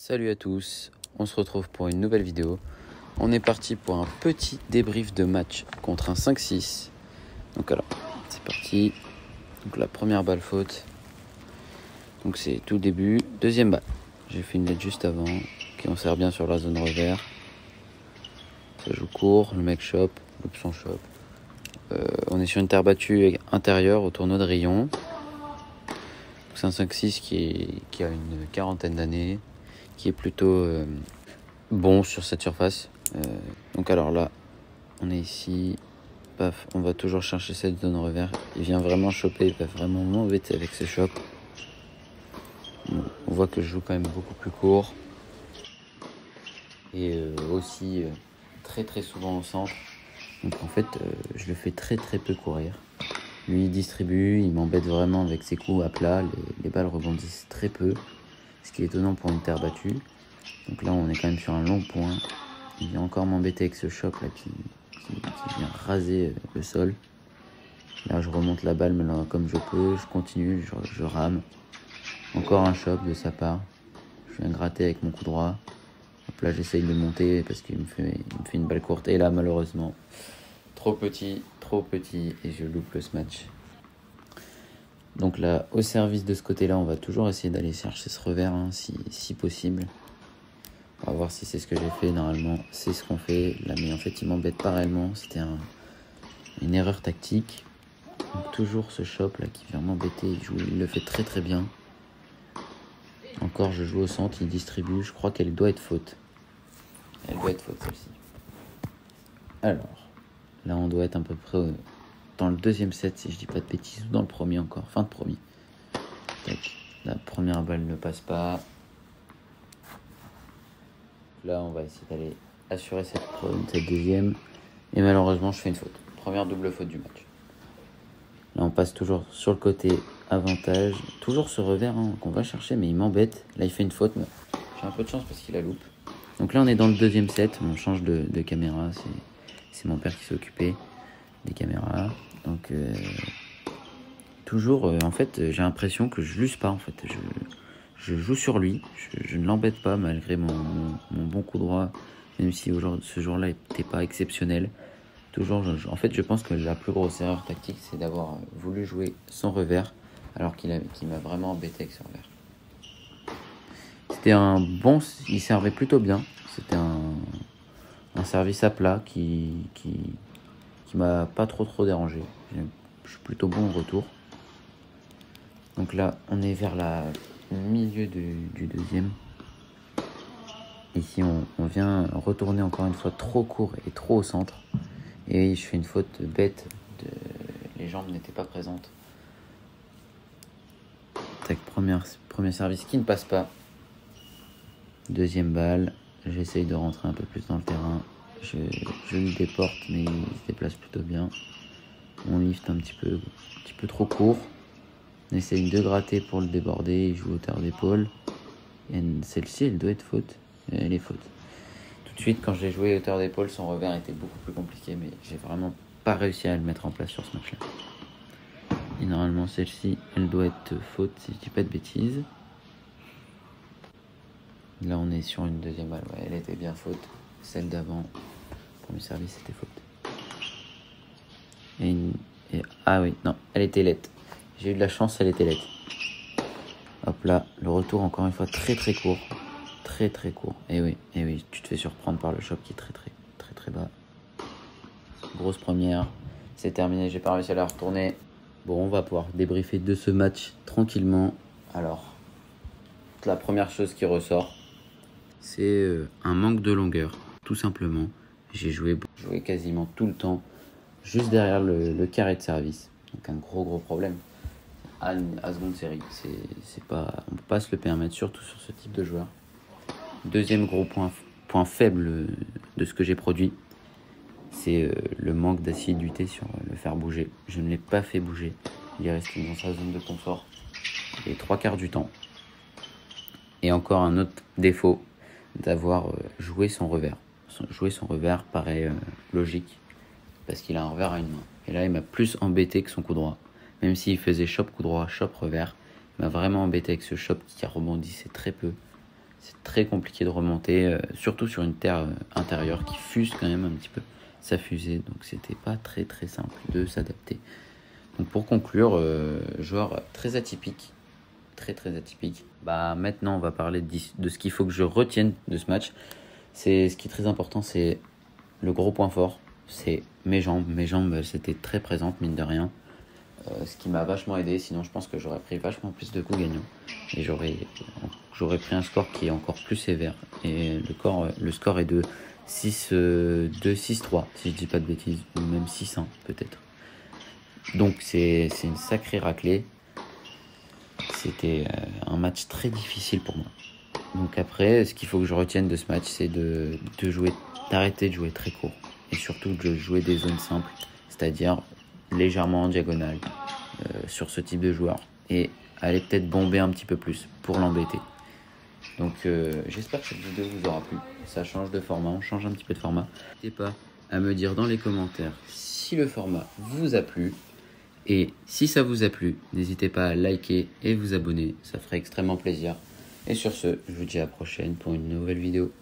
Salut à tous, on se retrouve pour une nouvelle vidéo. On est parti pour un petit débrief de match contre un 5-6. Donc alors, c'est parti. Donc la première balle faute. Donc c'est tout le début. Deuxième balle. J'ai fait une lettre juste avant. Qui on sert bien sur la zone revers. Ça joue court, le mec chope, l'option chope. On est sur une terre battue intérieure au tournoi de Rion. C'est un 5-6 qui a une quarantaine d'années, qui est plutôt bon sur cette surface. Donc alors là, on est ici, paf, on va toujours chercher cette zone revers. Il vient vraiment choper, il va vraiment m'embêter avec ce chop. Bon, on voit que je joue quand même beaucoup plus court. Et aussi très très souvent au centre. Donc en fait, je le fais très très peu courir. Lui, il distribue, il m'embête vraiment avec ses coups à plat. Les balles rebondissent très peu, ce qui est étonnant pour une terre battue. Donc là, on est quand même sur un long point. Il vient encore m'embêter avec ce choc là qui vient raser le sol. Là, je remonte la balle mais là, comme je peux. Je continue, je rame. Encore un choc de sa part. Je viens gratter avec mon coup droit. Hop là, j'essaye de monter parce qu'il me fait une balle courte. Et là, malheureusement, trop petit et je loupe ce match. Donc là, au service de ce côté-là, on va toujours essayer d'aller chercher ce revers si possible. On va voir si c'est ce que j'ai fait. Normalement, c'est ce qu'on fait. Là, mais en fait, il m'embête pas réellement. C'était une erreur tactique. Donc, toujours ce chop là qui vient m'embêter. Il le fait très très bien. Encore, je joue au centre, il distribue. Je crois qu'elle doit être faute. Elle doit être faute celle-ci. Alors, là, on doit être à peu près dans le deuxième set, si je dis pas de bêtises, ou dans le premier encore, fin de premier. Tac. La première balle ne passe pas. Là, on va essayer d'aller assurer cette deuxième. Et malheureusement, je fais une faute. Première double faute du match. Là, on passe toujours sur le côté avantage. Toujours ce revers qu'on va chercher, mais il m'embête. Là, il fait une faute, mais j'ai un peu de chance parce qu'il la loupe. Donc là, on est dans le deuxième set. On change de caméra. C'est mon père qui s'est occupé des caméras. Donc, toujours, en fait, j'ai l'impression que je l'use pas, en fait. Je joue sur lui, je ne l'embête pas malgré mon bon coup droit, même si ce jour-là n'était pas exceptionnel. Toujours, en fait, je pense que la plus grosse erreur tactique, c'est d'avoir voulu jouer son revers, alors qu'il m'a vraiment embêté avec son revers. C'était il servait plutôt bien. C'était un service à plat qui m'a pas trop dérangé. Je suis plutôt bon au retour. Donc là, on est vers le milieu du deuxième. Ici, on vient retourner encore une fois trop court et trop au centre. Et oui, je fais une faute bête. Les jambes n'étaient pas présentes. Tac, premier service qui ne passe pas. Deuxième balle. J'essaye de rentrer un peu plus dans le terrain. Je lui déporte, mais il se déplace plutôt bien. On lift un petit peu trop court. On essaye de gratter pour le déborder. Il joue hauteur d'épaule. Et celle-ci, elle doit être faute. Elle est faute. Tout de suite, quand je l'ai joué hauteur d'épaule, son revers était beaucoup plus compliqué. Mais j'ai vraiment pas réussi à le mettre en place sur ce match-là. Et normalement, celle-ci, elle doit être faute, si je dis pas de bêtises. Là, on est sur une deuxième balle. Ouais, elle était bien faute. Celle d'avant, premier service, c'était faute. Ah oui, non, elle était laite. J'ai eu de la chance, elle était laite. Hop là, le retour encore une fois très très court. Très court. Et oui, tu te fais surprendre par le choc qui est très bas. Grosse première. C'est terminé, j'ai pas réussi à la retourner. Bon, on va pouvoir débriefer de ce match tranquillement. Alors, la première chose qui ressort, c'est un manque de longueur, tout simplement. J'ai joué quasiment tout le temps, juste derrière le carré de service. Donc un gros problème. À seconde série, c'est pas, on peut pas se le permettre, surtout sur ce type de joueur. Deuxième gros point faible de ce que j'ai produit, c'est le manque d'assiduité sur le faire bouger. Je ne l'ai pas fait bouger. Il est resté dans sa zone de confort les 3/4 du temps. Et encore un autre défaut, d'avoir joué son revers. Jouer son revers paraît logique, parce qu'il a un revers à une main. Et là, il m'a plus embêté que son coup droit. Même s'il faisait chop coup droit, chop revers, il m'a vraiment embêté avec ce chop qui rebondissait très peu. C'est très compliqué de remonter, surtout sur une terre intérieure qui fuse quand même un petit peu. Ça fusait, donc c'était pas très simple de s'adapter. Donc pour conclure, joueur très atypique, très atypique. Bah maintenant on va parler de ce qu'il faut que je retienne de ce match. C'est ce qui est très important, c'est le gros point fort, c'est mes jambes. Mes jambes, elles étaient très présentes mine de rien. Ce qui m'a vachement aidé, sinon je pense que j'aurais pris vachement plus de coups gagnants et j'aurais pris un score qui est encore plus sévère. Et le score est de 6-3 si je dis pas de bêtises, ou même 6-1 peut-être. Donc c'est une sacrée raclée. C'était un match très difficile pour moi. Donc après, ce qu'il faut que je retienne de ce match, c'est d'arrêter de jouer très court et surtout de jouer des zones simples, c'est-à-dire légèrement en diagonale sur ce type de joueur et aller peut-être bomber un petit peu plus pour l'embêter. Donc j'espère que cette vidéo vous aura plu. Ça change de format, on change un petit peu de format. N'hésitez pas à me dire dans les commentaires si le format vous a plu. Et si ça vous a plu, n'hésitez pas à liker et vous abonner, ça ferait extrêmement plaisir. Et sur ce, je vous dis à la prochaine pour une nouvelle vidéo.